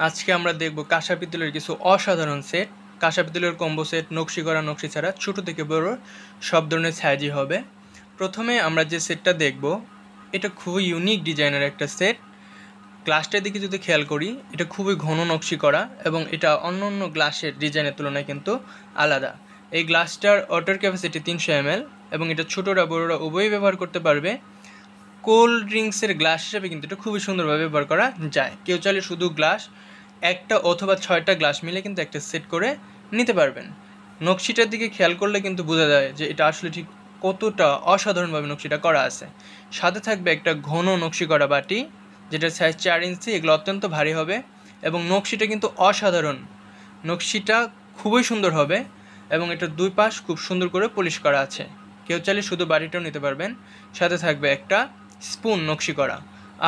আজকে আমরা দেখব কাঁসা পিতলের কিছু অসাধারণ সেট। কাঁসা পিতলের কম্বো সেট, নকশি করা নকশি ছাড়া, ছোটো থেকে বড় সব ধরনের সাইজই হবে। প্রথমে আমরা যে সেটটা দেখব এটা খুবই ইউনিক ডিজাইনের একটা সেট। গ্লাসটার দিকে যদি খেয়াল করি, এটা খুবই ঘন নকশি করা এবং এটা অন্য অন্য গ্লাসের ডিজাইনের তুলনায় কিন্তু আলাদা। এই গ্লাসটার ওয়াটার ক্যাপাসিটি 300 ml এবং এটা ছোটোরা বড়োরা উভয়ই ব্যবহার করতে পারবে। কোল্ড ড্রিঙ্কসের গ্লাস হিসেবে কিন্তু এটা খুবই সুন্দরভাবে ব্যবহার করা যায়। কেউ চাইলে শুধু গ্লাস একটা অথবা 6টা গ্লাস মিলে কিন্তু একটা সেট করে নিতে পারবেন। নকশিটার দিকে খেয়াল করলে কিন্তু বোঝা যায় যে এটা আসলে ঠিক কতটা অসাধারণভাবে নকশিটা করা আছে। সাথে থাকবে একটা ঘন নকশি করা বাটি, যেটার সাইজ 4 ইঞ্চি। এগুলো অত্যন্ত ভারী হবে এবং নকশিটা কিন্তু অসাধারণ। নকশিটা খুবই সুন্দর হবে এবং এটার দুই পাশ খুব সুন্দর করে পলিশ করা আছে। কেউ চাইলে শুধু বাটিটাও নিতে পারবেন। সাথে থাকবে একটা স্পুন নকশি করা,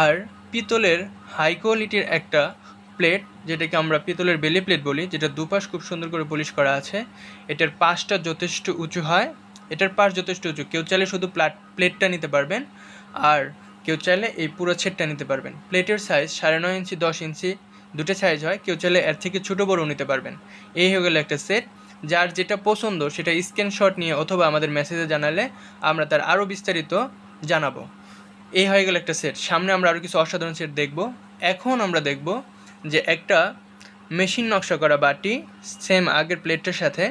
আর পিতলের হাই কোয়ালিটির একটা প্লেট, যেটাকে আমরা পিতলের বেলি প্লেট বলি, যেটা দুপাশ খুব সুন্দর করে পলিশ করা আছে। এটার পাশটা যথেষ্ট উঁচু হয়, এটার পাশ যথেষ্ট উঁচু। কেউ চাইলে শুধু প্লেটটা নিতে পারবেন, আর কেউ চাইলে এই পুরো সেটটা নিতে পারবেন। প্লেটের সাইজ 9.5 ইঞ্চি 10 ইঞ্চি দুটো সাইজ হয়। কেউ চাইলে এর থেকে ছোটো বড়ও নিতে পারবেন। এই হয়ে গেলো একটা সেট। যার যেটা পছন্দ সেটা স্ক্রিনশট নিয়ে অথবা আমাদের মেসেজে জানালে আমরা তার আরও বিস্তারিত জানাবো। এই হয়ে গেল একটা সেট। সামনে আমরা আরও কিছু অসাধারণ সেট দেখব। এখন আমরা দেখব যে একটা মেশিন নকশা করা বাটি, সেম আগের প্লেটটার সাথে,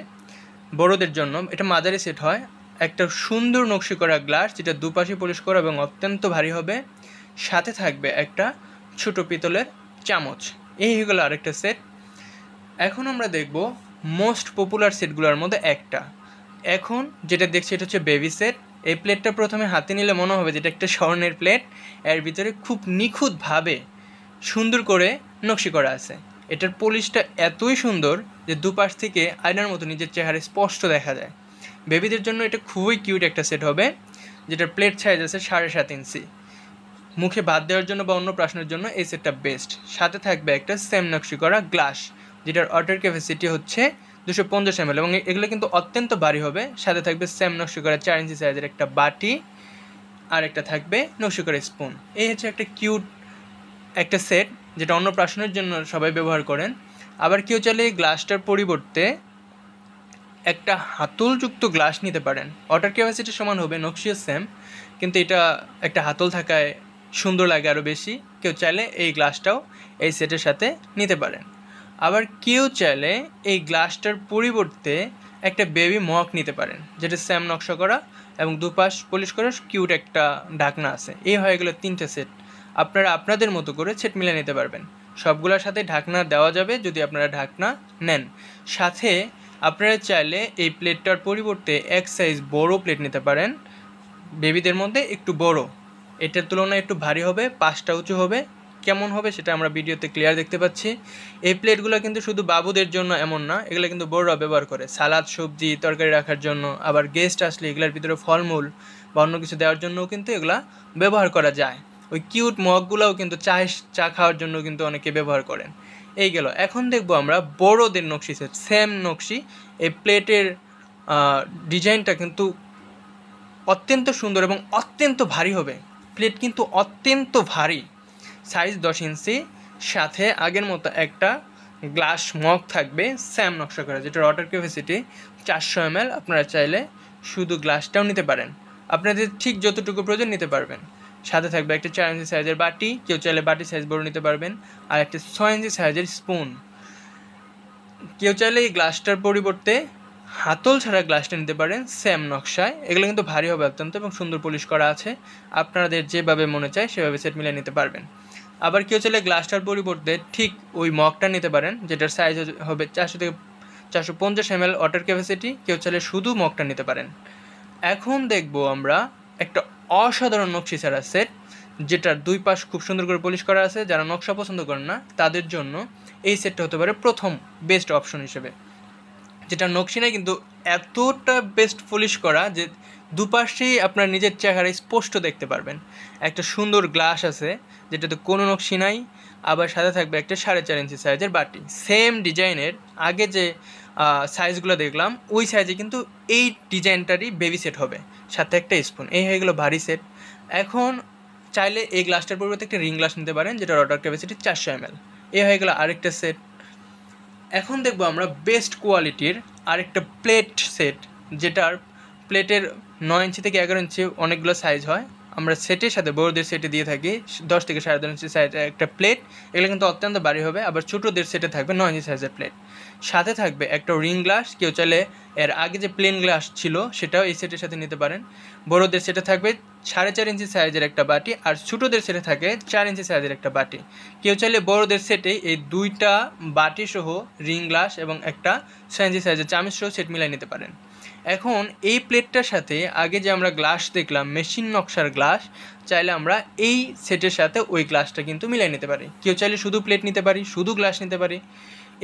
বড়োদের জন্য এটা মাঝারি সেট হয়। একটা সুন্দর নকশি করা গ্লাস, যেটা দুপাশে পলিশ করা এবং অত্যন্ত ভারী হবে। সাথে থাকবে একটা ছোটো পিতলের চামচ। এই হয়ে গেলো আরেকটা সেট। এখন আমরা দেখব মোস্ট পপুলার সেটগুলোর মধ্যে একটা। এখন যেটা দেখছি এটা হচ্ছে বেবি সেট। এই প্লেটটা প্রথমে হাতে নিলে মনে হবে যেটা একটা স্বর্ণের প্লেট। এর ভিতরে খুব নিখুঁতভাবে সুন্দর করে নকশি করা আছে। এটার পলিশটা এতই সুন্দর যে দুপাশ থেকে আয়নার মতো নিজের চেহারা স্পষ্ট দেখা যায়। বেবিদের জন্য এটা খুবই কিউট একটা সেট হবে, যেটার প্লেট সাইজ আছে 7.5 ইঞ্চি। মুখে ভাত দেওয়ার জন্য বা অন্য প্রাশনের জন্য এই সেটটা বেস্ট। সাথে থাকবে একটা সেম নকশি করা গ্লাস, যেটার ওয়াটার ক্যাপাসিটি হচ্ছে 250 ml এবং এগুলো কিন্তু অত্যন্ত ভারী হবে। সাথে থাকবে সেম নকশি করা 4 ইঞ্চি সাইজের একটা বাটি, আর একটা থাকবে নকশি করা স্পুন। এই হচ্ছে একটা কিউট একটা সেট, যেটা অন্নপ্রাশনের জন্য সবাই ব্যবহার করেন। আবার কেউ চাইলে এই গ্লাসটার পরিবর্তে একটা হাতলযুক্ত গ্লাস নিতে পারেন। ওয়াটার ক্যাপাসিটি সমান হবে, নকশিও সেম, কিন্তু এটা একটা হাতল থাকায় সুন্দর লাগে আরও বেশি। কেউ চাইলে এই গ্লাসটাও এই সেটের সাথে নিতে পারেন। আবার কেউ চাইলে এই গ্লাসটার পরিবর্তে একটা বেবি মগ নিতে পারেন, যেটা সেম নকশা করা এবং দুপাশ পলিশ করা কিউট একটা ঢাকনা আছে। এই হয়ে গেলো 3টে সেট। আপনারা আপনাদের মতো করে সেট মিলে নিতে পারবেন। সবগুলোর সাথে ঢাকনা দেওয়া যাবে যদি আপনারা ঢাকনা নেন। সাথে আপনারা চাইলে এই প্লেটটার পরিবর্তে এক সাইজ বড় প্লেট নিতে পারেন, বেবিদের মধ্যে একটু বড়। এটার তুলনায় একটু ভারী হবে, পাশটা উঁচু হবে। কেমন হবে সেটা আমরা ভিডিওতে ক্লিয়ার দেখতে পাচ্ছি। এই প্লেটগুলো কিন্তু শুধু বাবুদের জন্য এমন না, এগুলো কিন্তু বড়রা ব্যবহার করে সালাদ সবজি তরকারি রাখার জন্য। আবার গেস্ট আসলে এগুলোর ভিতরে ফলমূল বা অন্য কিছু দেওয়ার জন্যও কিন্তু এগুলা ব্যবহার করা যায়। ওই কিউট মগগুলোও কিন্তু চা খাওয়ার জন্য কিন্তু অনেকে ব্যবহার করেন। এই গেল। এখন দেখবো আমরা বড়োদের নকশি সেট, সেম নকশি। এই প্লেটের ডিজাইনটা কিন্তু অত্যন্ত সুন্দর এবং অত্যন্ত ভারী হবে। প্লেট কিন্তু অত্যন্ত ভারী, সাইজ 10 ইঞ্চি। সাথে আগের মতো একটা গ্লাস মগ থাকবে স্যাম নকশা করা, যেটার ওয়াটার ক্যাপাসিটি 400 ml। আপনারা চাইলে শুধু গ্লাসটাও নিতে পারেন, আপনাদের ঠিক যতটুকু প্রয়োজন নিতে পারবেন। সাথে থাকবে একটা 4 ইঞ্চি সাইজের বাটি, কেউ চাইলে বাটি সাইজ বড় নিতে পারবেন, আর একটা 6 ইঞ্চি সাইজের স্পুন। কেউ চাইলে এই গ্লাসটার পরিবর্তে হাতল ছাড়া গ্লাসটা নিতে পারেন সেম নকশায়। এগুলো কিন্তু ভারী হবে অত্যন্ত এবং সুন্দর পলিশ করা আছে। আপনাদের যেভাবে মনে চায় সেভাবে সেট মিলে নিতে পারবেন। আবার কেউ চাইলে গ্লাসটার পরিবর্তে ঠিক ওই মগটা নিতে পারেন, যেটার সাইজ হবে 400 থেকে 450 ml ওয়াটার ক্যাপাসিটি। কেউ চাইলে শুধু মগটা নিতে পারেন। এখন দেখব আমরা একটা অসাধারণ নকশি ছাড়া সেট, যেটার দুই পাশ খুব সুন্দর করে পলিশ করা আছে। যারা নকশা পছন্দ করেন না তাদের জন্য এই সেটটা হতে পারে প্রথম বেস্ট অপশন হিসেবে। যেটা নকশি নাই কিন্তু এতটা বেস্ট পলিশ করা যে দুপাশেই আপনার নিজের চেহারা স্পষ্ট দেখতে পারবেন। একটা সুন্দর গ্লাস আছে যেটাতে কোনো নকশি নাই। আবার সাথে থাকবে একটা 4.5 ইঞ্চি সাইজের বাটি, সেম ডিজাইনের। আগে যে সাইজগুলো দেখলাম ওই সাইজে কিন্তু এই ডিজাইনটারই বেবি সেট হবে, সাথে একটা স্পুন। এই হয়ে গেলো ভারী সেট। এখন চাইলে এই গ্লাসটার পরিবর্তে একটা রিং গ্লাস নিতে পারেন, যেটার ওয়াটার ক্যাপাসিটি 400 ml। এ হয়ে গেল আরেকটা সেট। এখন দেখব আমরা বেস্ট কোয়ালিটির আরেকটা প্লেট সেট, যেটার প্লেটের 9 ইঞ্চি থেকে 11 ইঞ্চি অনেকগুলো সাইজ হয়। আমরা সেটের সাথে বড়দের সেটে দিয়ে থাকি 10 থেকে 10.5 ইঞ্চি সাইজের একটা প্লেট। এগুলো কিন্তু অত্যন্ত ভারী হবে। আবার ছোটোদের সেটে থাকবে 9 ইঞ্চি সাইজের প্লেট, সাথে থাকবে একটা রিং গ্লাস। কেউ চাইলে এর আগে যে প্লেন গ্লাস ছিল সেটাও এই সেটের সাথে নিতে পারেন। বড়দের সেটে থাকবে 4.5 ইঞ্চি সাইজের একটা বাটি, আর ছোটোদের সেটে থাকে 4 ইঞ্চি সাইজের একটা বাটি। কেউ চাইলে বড়দের সেটে এই দুইটা বাটি সহ রিং গ্লাস এবং একটা 6 ইঞ্চি সাইজের চামচ সহ সেট মিলাই নিতে পারেন। এখন এই প্লেটটার সাথে আগে যে আমরা গ্লাস দেখলাম মেশিন নকশার গ্লাস, চাইলে আমরা এই সেটের সাথে ওই গ্লাসটা কিন্তু মিলাই নিতে পারি। কেউ চাইলে শুধু প্লেট নিতে পারি, শুধু গ্লাস নিতে পারি।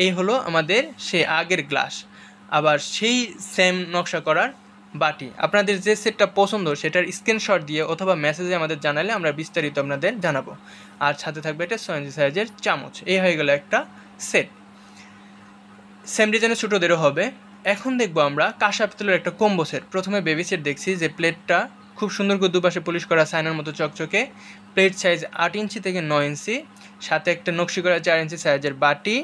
এই হলো আমাদের সেই আগের গ্লাস। আবার সেই সেম নকশা করার বাটি। আপনাদের যে সেটটা পছন্দ সেটার স্ক্রিনশট দিয়ে অথবা মেসেজে আমাদের জানালে আমরা বিস্তারিত আপনাদের জানাবো। আর সাথে থাকবে একটা 6 ইঞ্চি সাইজের চামচ। এই হয়ে গেল একটা সেট। সেম ডিজাইনের ছোটোদেরও হবে। এখন দেখবো আমরা কাঁসা পিতলের একটা কম্বো সেট। প্রথমে বেবি সেট দেখছি, যে প্লেটটা খুব সুন্দর করে দুপাশে পলিশ করা সাইনার মতো চকচকে। প্লেট সাইজ 8 ইঞ্চি থেকে 9 ইঞ্চি, সাথে একটা নকশি করা 4 ইঞ্চি সাইজের বাটি,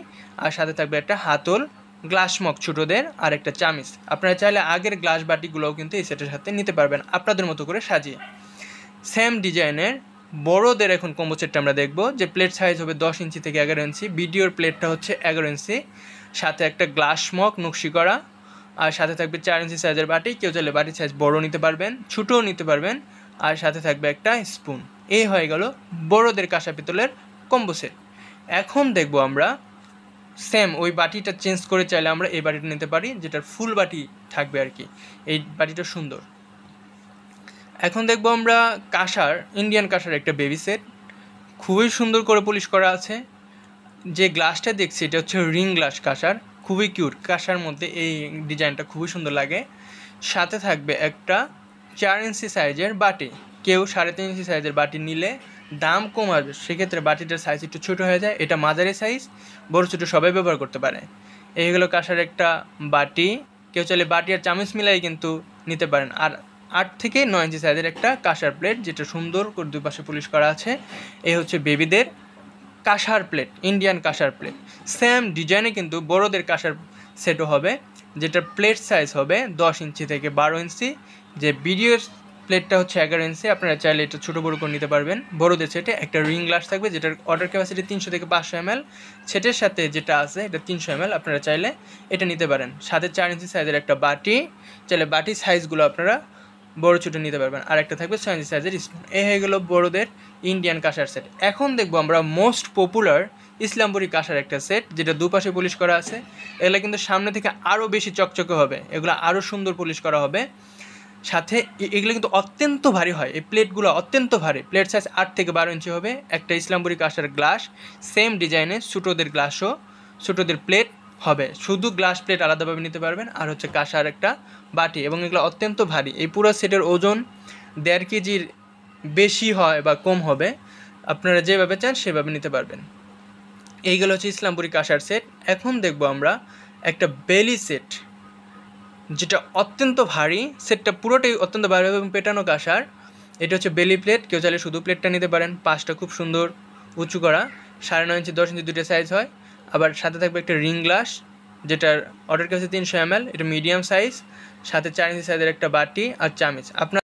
আর সাথে থাকবে একটা হাতল, গ্লাস মগ ছোটোদের, আর একটা চামিচ। আপনারা চাইলে আগের গ্লাস বাটিগুলোও কিন্তু এই সেটের সাথে নিতে পারবেন আপনাদের মতো করে সাজিয়ে। সেম ডিজাইনের বড়োদের এখন কম্বো সেটটা আমরা দেখবো, যে প্লেট সাইজ হবে 10 ইঞ্চি থেকে 11 ইঞ্চি। ভিডিওর প্লেটটা হচ্ছে 11 ইঞ্চি, সাথে একটা গ্লাস মগ নকশি করা, আর সাথে থাকবে 4 ইঞ্চি সাইজের বাটি। কেউ চাইলে বাটির সাইজ বড়ো নিতে পারবেন, ছোটোও নিতে পারবেন, আর সাথে থাকবে একটা স্পুন। এই হয়ে গেল বড়োদের কাঁসা পিতলের কম্বো সেট। এখন দেখবো আমরা সেম ওই বাটিটা চেঞ্জ করে চাইলে আমরা এই বাটিটা নিতে পারি, যেটার ফুল বাটি থাকবে আর কি। এই বাটিটা সুন্দর। এখন দেখবো আমরা কাঁসার, ইন্ডিয়ান কাঁসার একটা বেবি সেট। খুবই সুন্দর করে পলিশ করা আছে। যে গ্লাসটা দেখছি এটা হচ্ছে রিং গ্লাস কাঁসার, খুবই কিউট। কাঁসার মধ্যে এই ডিজাইনটা খুবই সুন্দর লাগে। সাথে থাকবে একটা 4 ইঞ্চি সাইজের বাটি। কেউ 3.5 ইঞ্চি সাইজের বাটি নিলে দাম কম আসবে, সেক্ষেত্রে বাটিটার সাইজ একটু ছোটো হয়ে যায়। এটা মাঝারি সাইজ, বড় ছোটো সবাই ব্যবহার করতে পারে। এইগুলো কাঁসার একটা বাটি। কেউ চাইলে বাটি আর চামচ মিলাই কিন্তু নিতে পারেন। আর 8 থেকে 9 ইঞ্চি সাইজের একটা কাঁসার প্লেট, যেটা সুন্দর করে দুই পাশে পলিশ করা আছে। এই হচ্ছে বেবিদের কাঁসার প্লেট, ইন্ডিয়ান কাঁসার প্লেট। সেম ডিজাইনে কিন্তু বড়োদের কাঁসার সেটও হবে, যেটার প্লেট সাইজ হবে 10 ইঞ্চি থেকে 12 ইঞ্চি। যে ভিডিওর প্লেটটা হচ্ছে 11 ইঞ্চি। আপনারা চাইলে এটা ছোটো বড়ো করে নিতে পারবেন। বড়োদের সেটে একটা রিং গ্লাস থাকবে, যেটার অর্ডার ক্যাপাসিটি 300 থেকে 500 ml। সেটের সাথে যেটা আছে এটা 300 ml। আপনারা চাইলে এটা নিতে পারেন। সাথে 4 ইঞ্চি সাইজের একটা বাটি, চাইলে বাটির সাইজগুলো আপনারা বড়ো ছোটো নিতে পারবেন। আর একটা থাকবে 6 ইঞ্চি সাইজের স্পুন। এই হয়ে গেলো বড়োদের ইন্ডিয়ান কাঁসার সেট। এখন দেখবো আমরা মোস্ট পপুলার ইসলামপুরি কাঁসার একটা সেট, যেটা দুপাশে পলিশ করা আছে। এগুলো কিন্তু সামনে থেকে আরও বেশি চকচকে হবে, এগুলো আরও সুন্দর পলিশ করা হবে। সাথে এগুলো কিন্তু অত্যন্ত ভারী হয়, এই প্লেটগুলো অত্যন্ত ভারী। প্লেট সাইজ 8 থেকে 12 ইঞ্চি হবে। একটা ইসলামপুরি কাঁসার গ্লাস, সেম ডিজাইনে ছোটোদের গ্লাসও, ছোটোদের প্লেট হবে। শুধু গ্লাস প্লেট আলাদাভাবে নিতে পারবেন। আর হচ্ছে কাঁসার একটা বাটি, এবং এগুলো অত্যন্ত ভারী। এই পুরো সেটের ওজন 1.5 কেজির বেশি হয় বা কম হবে। আপনারা যেভাবে চান সেভাবে নিতে পারবেন। এইগুলো হচ্ছে ইসলামপুরি কাঁসার সেট। এখন দেখব আমরা একটা বেলি সেট, যেটা অত্যন্ত ভারী। সেটটা পুরোটাই অত্যন্ত ভারী এবং পেটানো কাঁসার। এটা হচ্ছে বেলি প্লেট। কেউ চাইলে শুধু প্লেটটা নিতে পারেন। পাশটা খুব সুন্দর উঁচু করা, 9.5 ইঞ্চি 10 ইঞ্চি দুটো সাইজ হয়। আবার সাথে থাকবে একটা রিং গ্লাস, যেটার অর্ডার কাছে 300 ml। এটা মিডিয়াম সাইজ। সাথে 4 ইঞ্চি সাইজের একটা বাটি আর চামচ। আপনার